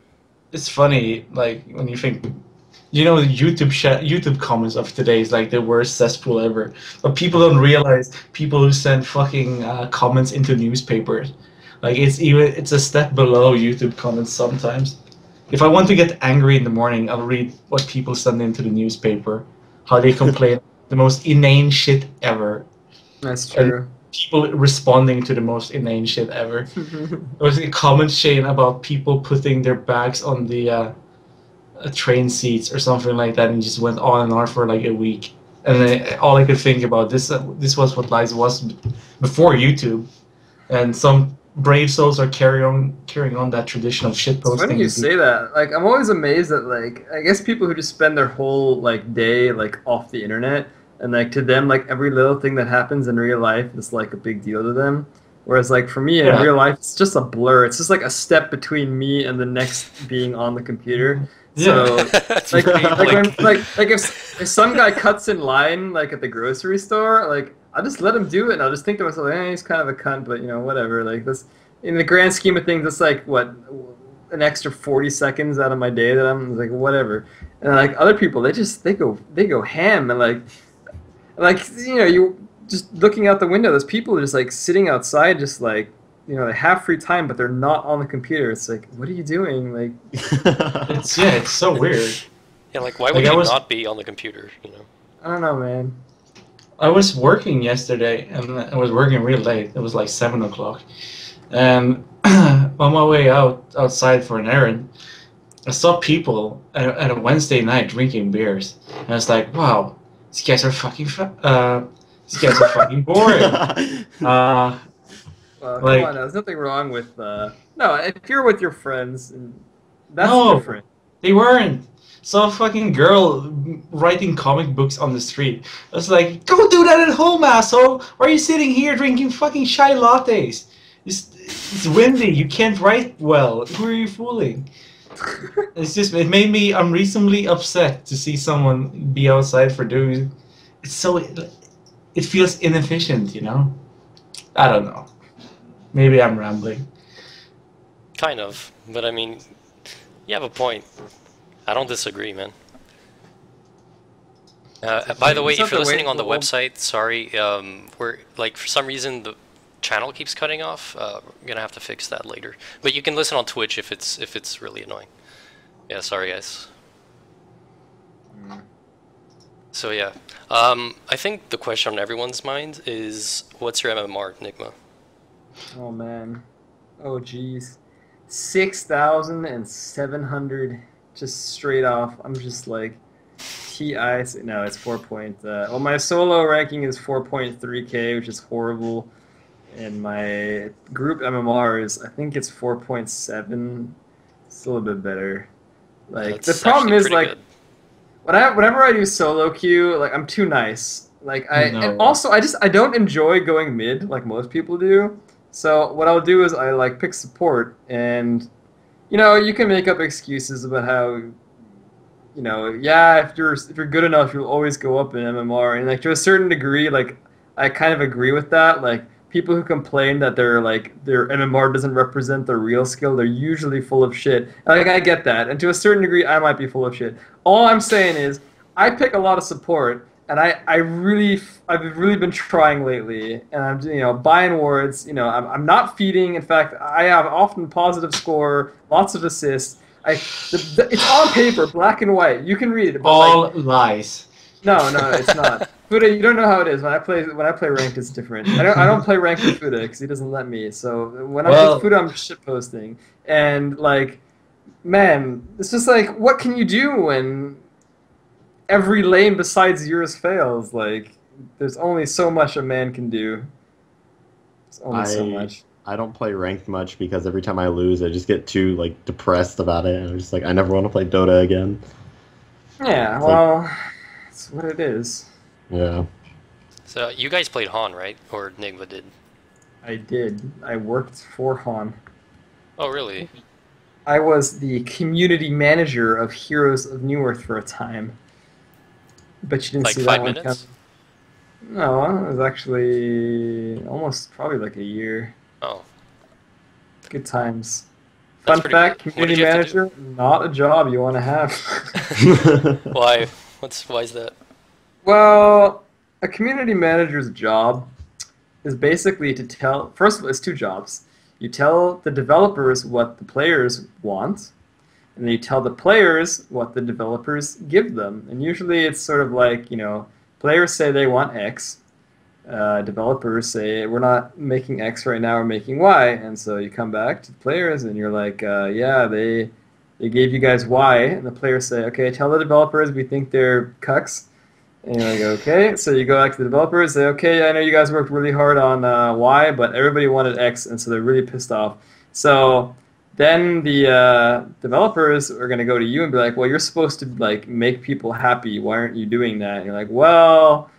It's funny, like when you think, the YouTube comments of today is like the worst cesspool ever. But people don't realize people who send fucking comments into newspapers, like it's a step below YouTube comments sometimes. If I want to get angry in the morning, I'll read what people send into the newspaper, how they complain, the most inane shit ever. That's true. People responding to the most inane shit ever. There was a comment chain about people putting their bags on the train seats or something like that, and just went on and on for like a week. And then all I could think about this was what Lies was before YouTube, and some brave souls are carrying on that tradition of shit It's posting. funny you say that. Like, I'm always amazed at, like, I guess people who just spend their whole, like, day, like, off the internet, and, like, to them, like, every little thing that happens in real life is, like, a big deal to them. Whereas, like, for me in Yeah. real life, it's just a blur. It's just, like, a step between me and the next being on the computer. So, That's like, pretty, if some guy cuts in line, like, at the grocery store, like, I'll just let him do it, and I'll just think to myself, he's kind of a cunt, but, whatever. Like, this, in the grand scheme of things, it's like, what, an extra 40 seconds out of my day that I'm like, whatever. And, like, other people, they go ham, and, you just looking out the window, there's people just, like, sitting outside, just, like, they have free time, but they're not on the computer. It's like, what are you doing? Like, It's so weird. yeah, like why would Like, I you was- not be on the computer? I don't know, man. I was working yesterday, and I was working real late. It was like 7 o'clock, and on my way outside for an errand, I saw people at a Wednesday night drinking beers, and I was like, "Wow, these guys are fucking boring." Come Like- on, there's nothing wrong with no. If you're with your friends, that's No. different. They weren't. Saw a fucking girl writing comic books on the street. I was like, "Go do that at home, asshole! Why are you sitting here drinking fucking chai lattes? It's windy. You can't write well. Who are you fooling?" It made me unreasonably upset to see someone be outside for doing it. It feels inefficient, I don't know. Maybe I'm rambling. Kind of, but I mean, you have a point. I don't disagree, man. By the way, It's not if you're the way listening on the to go. website, sorry, we're like for some reason the channel keeps cutting off. We're gonna have to fix that later. But you can listen on Twitch if it's really annoying. Yeah, sorry guys. So yeah, I think the question on everyone's mind is, what's your MMR, Nigma? Oh man. Oh jeez. 6,700 just straight off. I'm just like TI. No, it's 4 point. Well, my solo ranking is 4.3k, which is horrible. And my group MMR is, I think it's 4.7. It's a little bit better. Like, the That's problem actually is, pretty like, good. whenever I do solo queue, like, I'm too nice. Like, No. and also I don't enjoy going mid like most people do. So what I'll do is I like pick support, and you can make up excuses about how, if you're good enough, you'll always go up in MMR, and like to a certain degree, like I kind of agree with that. Like people who complain that their MMR doesn't represent their real skill, they're usually full of shit. Like I get that, and to a certain degree, I might be full of shit. All I'm saying is I pick a lot of support. And I've really been trying lately, and I'm buying wards. I'm not feeding. In fact, I have often positive score, lots of assists. It's on paper, black and white. You can read it. But All lies. no, it's not. Fuda, you don't know how it is. When I play ranked, it's different. I don't play ranked with Fuda because he doesn't let me. So when I'm with Well, Fuda, I'm shit posting, and like, man, it's just like, what can you do when every lane besides yours fails? Like, there's only so much a man can do. There's only so I much. I don't play ranked much because every time I lose, I just get too like depressed about it, and I'm just like, I never want to play Dota again. Yeah, It's like, well, it's what it is. yeah. So you guys played Han, right? Or Nigma did? I did. I worked for Han. Oh, really? I was the community manager of Heroes of New Earth for a time. Bet you didn't Like see that five one minutes? coming. No, it was actually almost probably like a year. Oh, Good times. that's Fun pretty good. fact, What did community you have to do? manager, not a job you want to have. Why? Why is that? Well, a community manager's job is basically to tell, first of all, it's two jobs. You tell the developers what the players want, and then you tell the players what the developers give them. And usually it's sort of like, players say they want X, developers say we're not making X right now, we're making Y, and so you come back to the players and you're like, yeah, they gave you guys Y, and the players say, okay, tell the developers we think they're cucks. And you're like, okay, so you go back to the developers, say, okay, I know you guys worked really hard on Y, but everybody wanted X, and so they're really pissed off. So then the developers are going to go to you and be like, well, you're supposed to like make people happy. Why aren't you doing that? And you're like, well,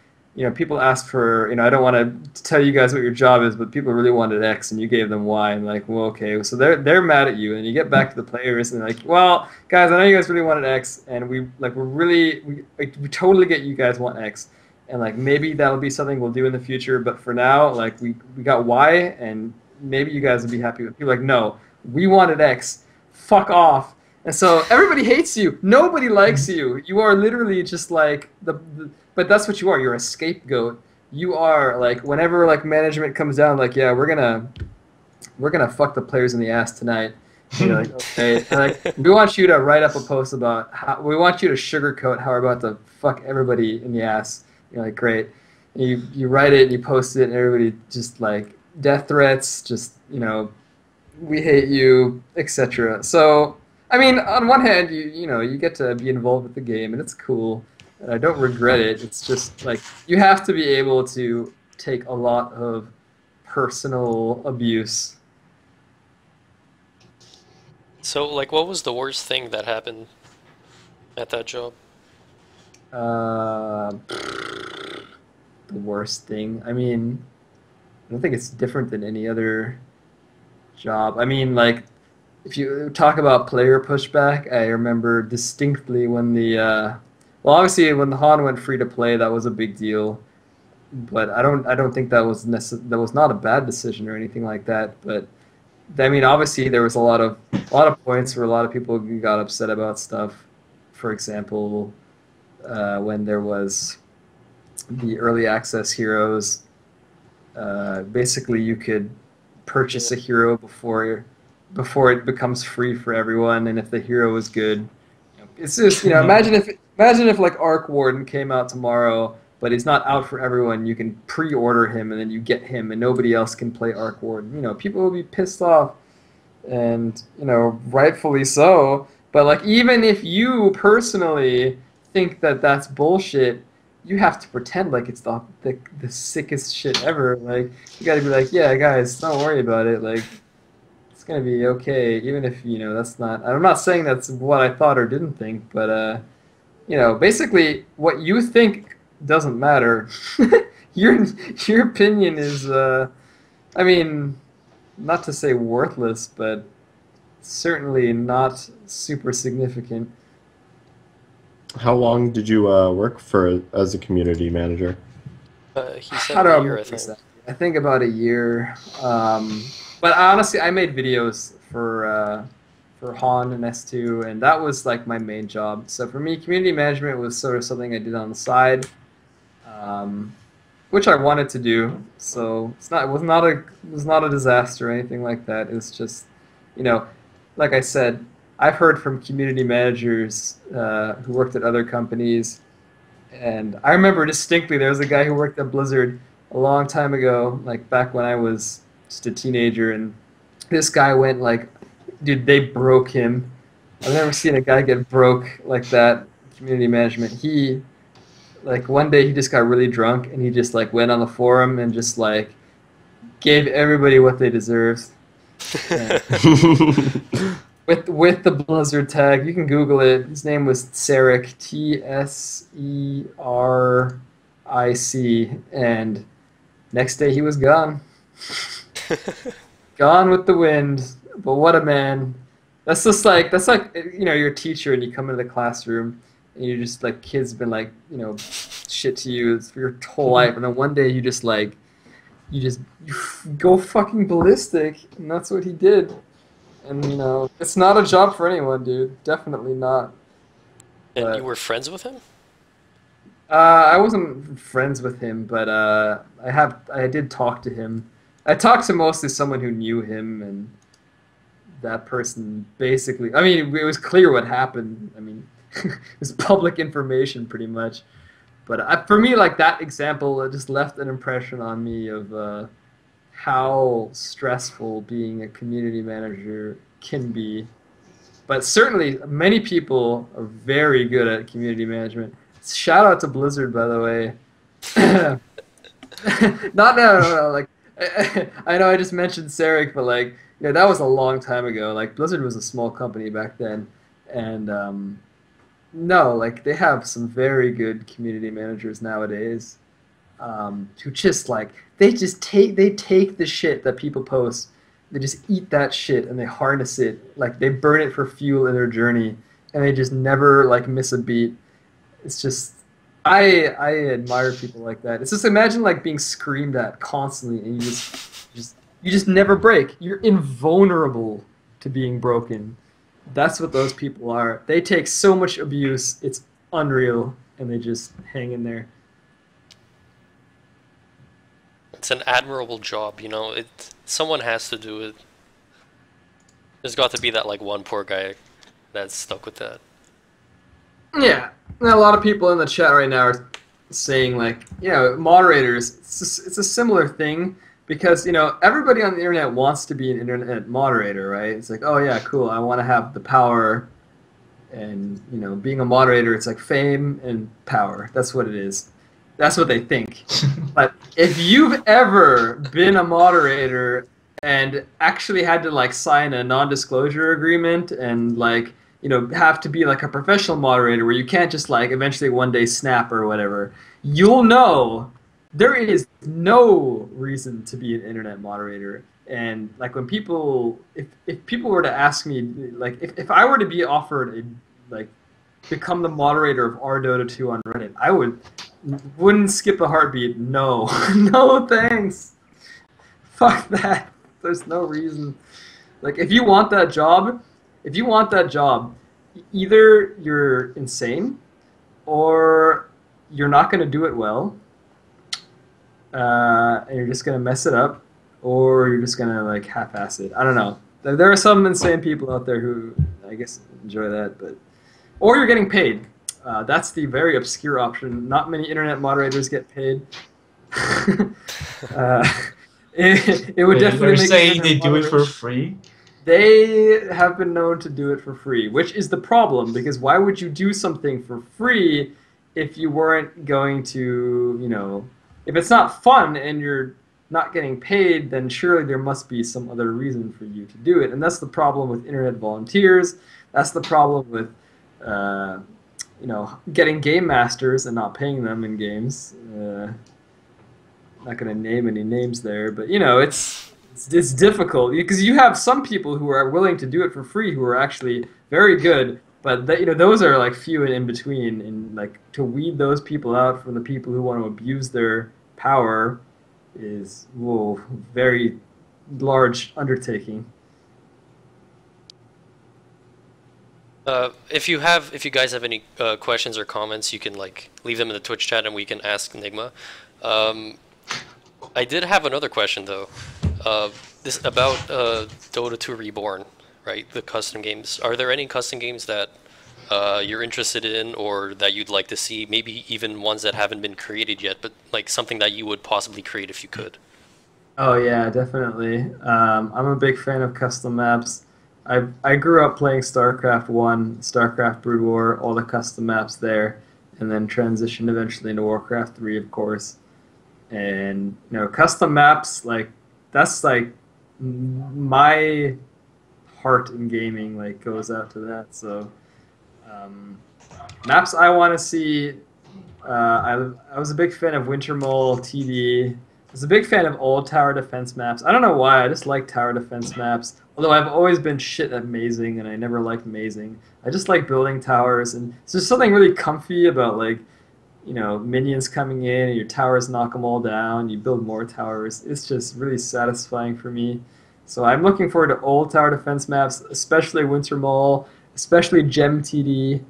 people asked for, I don't want to tell you guys what your job is, but people really wanted X, and you gave them Y. And like, well, okay, so they're mad at you, and you get back to the players, and they're like, well, guys, I know you guys really wanted X, and we totally get you guys want X, and like maybe that'll be something we'll do in the future, but for now, like we got Y, and maybe you guys would be happy with. People are like, no, we wanted X, fuck off. And so everybody hates you. Nobody likes you. You are literally just like but that's what you are. You're a scapegoat. You are like whenever like management comes down, like, yeah, we're gonna fuck the players in the ass tonight. And you're like, okay. And like, we want you to write up a post about how we want you to sugarcoat how we're about to fuck everybody in the ass. You're like, great. And you write it and you post it, and everybody just like death threats, just we hate you, etc. So I mean, on one hand, you get to be involved with the game, and it's cool. And I don't regret it. It's just like you have to be able to take a lot of personal abuse. So, like, what was the worst thing that happened at that job? The worst thing. I mean, I don't think it's different than any other job. I mean, like, if you talk about player pushback, I remember distinctly when well, obviously when the Han went free to play, that was a big deal. But I don't think that was not a bad decision or anything like that. But I mean, obviously there was a lot of points where a lot of people got upset about stuff. For example, when there was the early access heroes, basically you could purchase a hero before it becomes free for everyone, and if the hero is good, it's just imagine if like Arc Warden came out tomorrow, but he's not out for everyone. You can pre-order him, and then you get him, and nobody else can play Arc Warden. People will be pissed off, and rightfully so. But like, even if you personally think that that's bullshit, you have to pretend like it's the sickest shit ever. Like, you got to be like, yeah, guys, don't worry about it. Like, it's gonna be okay, even if that's not. I'm not saying that's what I thought or didn't think, but basically, what you think doesn't matter. your your opinion is, I mean, not to say worthless, but certainly not super significant. How long did you work for as a community manager? He How said do I a year, remember I think. exactly? I think about a year. But honestly, I made videos for Han and S2, and that was like my main job. So for me, community management was sort of something I did on the side, um, which I wanted to do. So it was not a disaster or anything like that. It was just, you know, like I said, I've heard from community managers who worked at other companies And I remember distinctly there was a guy who worked at Blizzard a long time ago, like back when I was just a teenager, and this guy went like, dude, they broke him. I've never seen a guy get broke like that. Community management. He like one day he just got really drunk and he just like went on the forum and just like gave everybody what they deserved. And with the Blizzard tag, you can Google it. His name was Tseric, T-S-E-R-I-C, and next day he was gone. Gone with the wind. But what a man. That's just like you know, you're a teacher and you come into the classroom and you're just like kids have been like, you know, shit to you for your whole life, and then one day you just like you go fucking ballistic, and that's what he did. And you know, it's not a job for anyone, dude. Definitely not. And But you were friends with him? I wasn't friends with him, but I did talk to him. I talked to mostly someone who knew him, and that person basically. I mean, it was clear what happened. I mean, it was public information pretty much. But for me, like that example, it just left an impression on me of how stressful being a community manager can be. But certainly, many people are very good at community management. Shout out to Blizzard, by the way. No. Like, I know I just mentioned Sarek, but like, you know, that was a long time ago. Like, Blizzard was a small company back then, and no, like they have some very good community managers nowadays, who just like they take the shit that people post, they just eat that shit and they harness it, like they burn it for fuel in their journey, and they just never like miss a beat. It's just I admire people like that. It's just imagine like being screamed at constantly and you just never break. You're invulnerable to being broken. That's what those people are. They take so much abuse, it's unreal, and they just hang in there. It's an admirable job, you know. Someone has to do it. There's got to be that like one poor guy that's stuck with that. Yeah, and a lot of people in the chat right now are saying like, you know, moderators. It's a similar thing because you know everybody on the internet wants to be an internet moderator, right? It's like, oh yeah, cool. I want to have the power, and you know, being a moderator, it's like fame and power. That's what it is. That's what they think. But if you've ever been a moderator and actually had to like sign a non-disclosure agreement and like, you know, have to be like a professional moderator where you can't just like eventually one day snap or whatever, you'll know there is no reason to be an internet moderator. And like when people, if people were to ask me, like if I were to be offered a, like, become the moderator of R Dota 2 on Reddit, I wouldn't skip a heartbeat. No, no thanks. Fuck that. There's no reason. Like if you want that job, either you're insane or you're not going to do it well, and you're just going to mess it up, or you're just going to like half-ass it. I don't know. There are some insane people out there who I guess enjoy that, but or you're getting paid. That's the very obscure option. Not many internet moderators get paid. It would definitely They're make saying they internet do it for moderators. free. They have been known to do it for free, which is the problem, because why would you do something for free if you weren't going to, you know, if it's not fun and you're not getting paid, then surely there must be some other reason for you to do it. And that's the problem with internet volunteers. That's the problem with, you know, getting game masters and not paying them in games. Not going to name any names there, but, you know, it's difficult because you have some people who are willing to do it for free who are actually very good, but you know, those are like few and in between, and like to weed those people out from the people who want to abuse their power is very large undertaking. If you guys have any questions or comments, you can like leave them in the Twitch chat and we can ask Nigma. I did have another question though. This about Dota 2 Reborn, right? The custom games. Are there any custom games that you're interested in, or that you'd like to see? Maybe even ones that haven't been created yet, but like something that you would possibly create if you could. Oh yeah, definitely. I'm a big fan of custom maps. I grew up playing StarCraft One, StarCraft Brood War, all the custom maps there, and then transitioned eventually into Warcraft 3, of course. And custom maps like that's like my heart in gaming like goes out to that. So um, maps I want to see. I was a big fan of Wintermole TD. I was a big fan of old tower defense maps. I don't know why. I just like tower defense maps. Although I've always been shit at mazing, and I never liked mazing. I just like building towers, and there's just something really comfy about like minions coming in and your towers knock them all down. You build more towers. It's just really satisfying for me. So I'm looking forward to old tower defense maps, especially Winter Mall, especially Gem TD,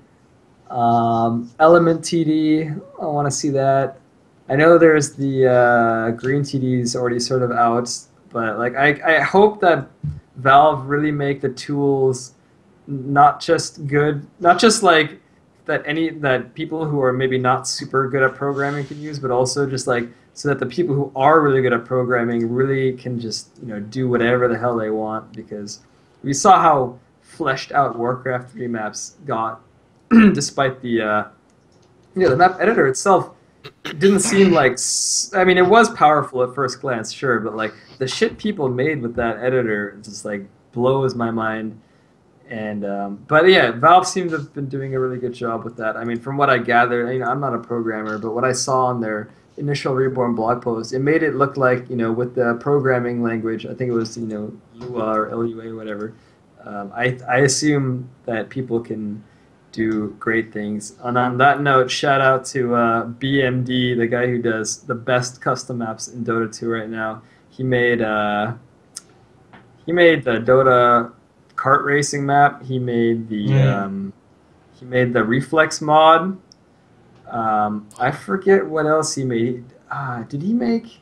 Element TD. I want to see that. I know there's the Green TDs already sort of out, but like I hope that Valve really make the tools not just good, not just like that people who are maybe not super good at programming can use, but also just like so that the people who are really good at programming really can just do whatever the hell they want, because we saw how fleshed out Warcraft 3 maps got despite the map editor itself didn't seem like, I mean, it was powerful at first glance, sure, but like the shit people made with that editor just like blows my mind. And but yeah, Valve seems to have been doing a really good job with that. I mean, from what I gathered, I'm not a programmer, but what I saw on their initial Reborn blog post, it made it look like with the programming language, I think it was Lua or Lua, whatever. I assume that people can do great things. And on that note, shout out to BMD, the guy who does the best custom maps in Dota 2 right now. He made the Dota kart racing map. He made the reflex mod. I forget what else he made. Did he make?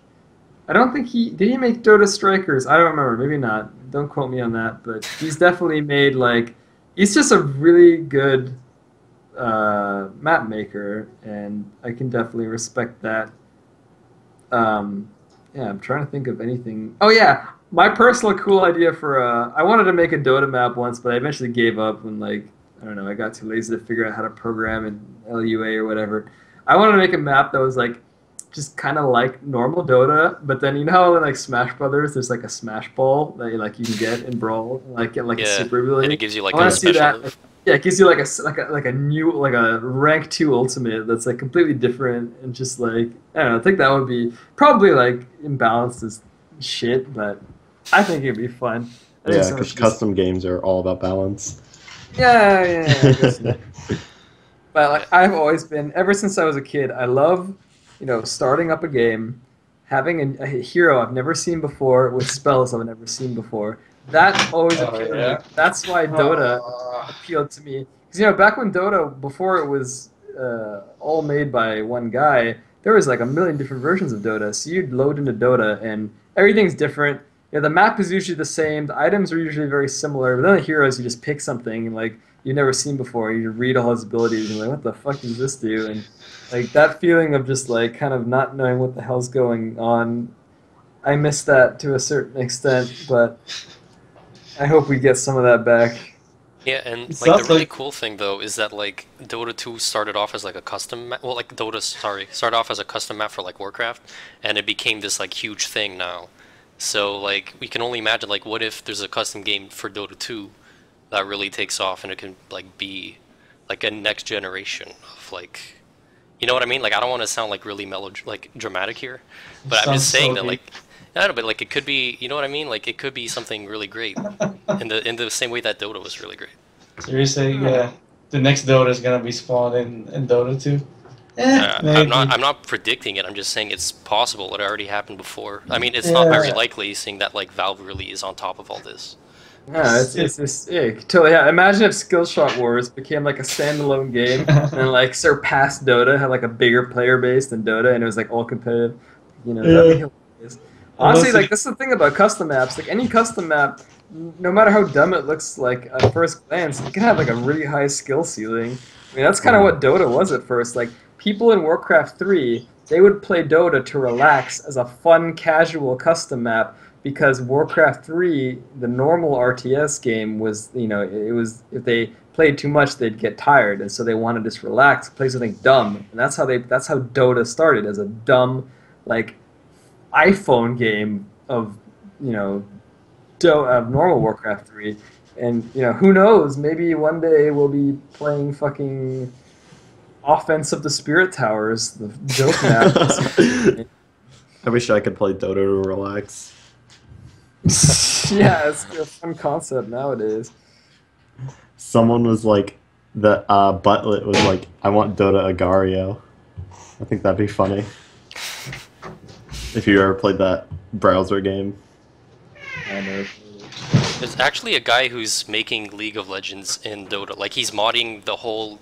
I don't think did. He make Dota Strikers? I don't remember. Maybe not. Don't quote me on that. But he's definitely made like. He's just a really good map maker, and I can definitely respect that. Yeah, I'm trying to think of anything. Oh yeah, my personal cool idea for I wanted to make a Dota map once, but I eventually gave up when I don't know, I got too lazy to figure out how to program in LUA or whatever. I wanted to make a map that was like just kind of like normal Dota, but then how in like Smash Brothers there's like a Smash Ball that you can get in Brawl, get like a super ability. And it gives you like I want a to see special that. move. Yeah, it gives you like a new a rank 2 ultimate that's like completely different, and just like I don't know, I think that would be probably like imbalanced as shit, but I think it'd be fun. Yeah, because custom games are all about balance. Yeah. I guess so. But like I've always been, ever since I was a kid, I love starting up a game, having a hero I've never seen before with spells I've never seen before. That always appealed to me. That's why Dota appealed to me. Because back when Dota, before it was all made by one guy, there was like a million different versions of Dota. So you'd load into Dota and everything's different. The map is usually the same. The items are usually very similar. But then the heroes, you just pick something and like you've never seen before. You read all his abilities and you're like, what the fuck does this do? And like that feeling of just like kind of not knowing what the hell's going on, I miss that to a certain extent, but I hope we get some of that back. Yeah, and like the really cool thing though is that like Dota 2 started off as like a custom map. Well, like started off as a custom map for like Warcraft, and it became this like huge thing now. So like we can only imagine like what if there's a custom game for Dota 2 that really takes off, and it can like be like a next generation of like, you know what I mean? Like I don't want to sound like really dramatic here, but I'm just saying that like. I don't know, but like it could be, you know what I mean? Like it could be something really great, in the same way that Dota was really great. So you're saying the next Dota is gonna be spawned in Dota 2? I'm not predicting it. I'm just saying it's possible. It already happened before. I mean, it's not very likely, seeing that like Valve really is on top of all this. Yeah, it's totally. Yeah. Imagine if Skillshot Wars became like a standalone game and like surpassed Dota, had like a bigger player base than Dota, and it was like all competitive. That'd be hilarious. Honestly, like that's the thing about custom maps. Like any custom map, no matter how dumb it looks like at first glance, it can have like a really high skill ceiling. I mean, that's kind of what Dota was at first. Like people in Warcraft 3, they would play Dota to relax as a fun, casual custom map because Warcraft 3, the normal RTS game was, it was if they played too much, they'd get tired, and so they wanted to just relax, play something dumb, and that's how Dota started as a dumb, like iPhone game of you know of normal Warcraft 3. And who knows? Maybe one day we'll be playing fucking Offense of the Spirit Towers, the joke map. I wish I could play Dota to relax. Yeah, it's a fun concept nowadays. Someone was like, the Butlet was like, I want Dota Agario. I think that'd be funny. If you ever played that browser game. I know. There's actually a guy who's making League of Legends in Dota. Like, he's modding the whole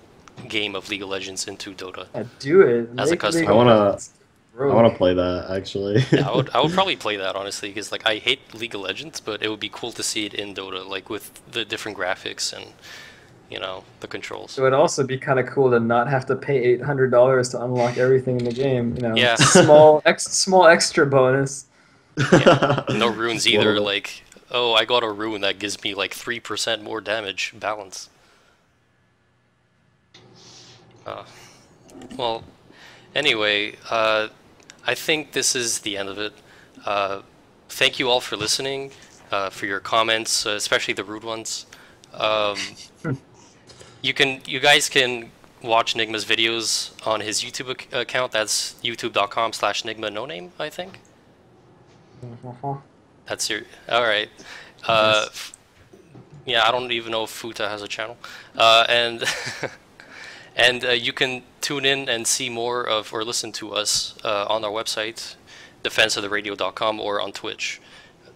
game of League of Legends into Dota. Yeah, do it. As a Make customer. League I of wanna- Legends broke. I want to play that, actually. Yeah, I would probably play that, honestly, because, like, I hate League of Legends, but it would be cool to see it in Dota, like, with the different graphics and, the controls. It would also be kind of cool to not have to pay $800 to unlock everything in the game. Yeah. Small extra bonus. No runes either, Well, like, oh, I got a rune that gives me, like, 3% more damage balance. Well, anyway, I think this is the end of it. Thank you all for listening, for your comments, especially the rude ones. You guys can watch Nigma's videos on his YouTube account. That's youtube.com/NigmaNoName, I think. That's your... Alright. Yeah, I don't even know if Futa has a channel. And and you can tune in and see more of, or listen to us on our website, defenseoftheradio.com, or on Twitch.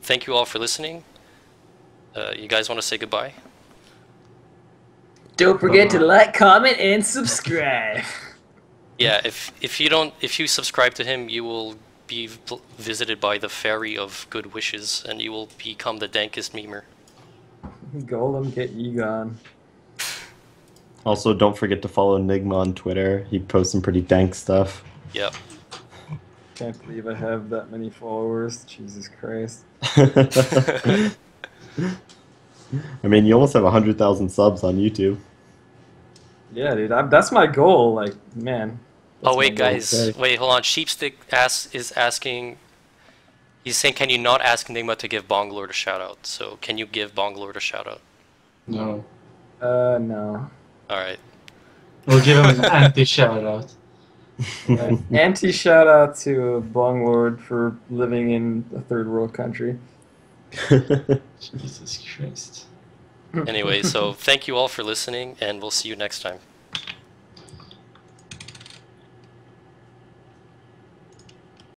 Thank you all for listening. You guys want to say goodbye? Don't forget to like, comment, and subscribe. Yeah, if you subscribe to him, you will be visited by the fairy of good wishes, and you will become the dankest memer. Golem, get Egon. Also, don't forget to follow Nigma on Twitter. He posts some pretty dank stuff. Yep. Can't believe I have that many followers. Jesus Christ. I mean, you almost have 100,000 subs on YouTube. Yeah, dude, that's my goal. Like, man. Oh wait, my goal. guys, Okay. wait, hold on. Sheepstick is asking. He's saying, can you not ask Nigma to give Bonglord a shout out? So, can you give Bonglord a shout out? No. No. All right. We'll give him an anti-shout out. Anti shout out to Bonglord for living in a third world country. Jesus Christ. Anyway, so thank you all for listening, and we'll see you next time.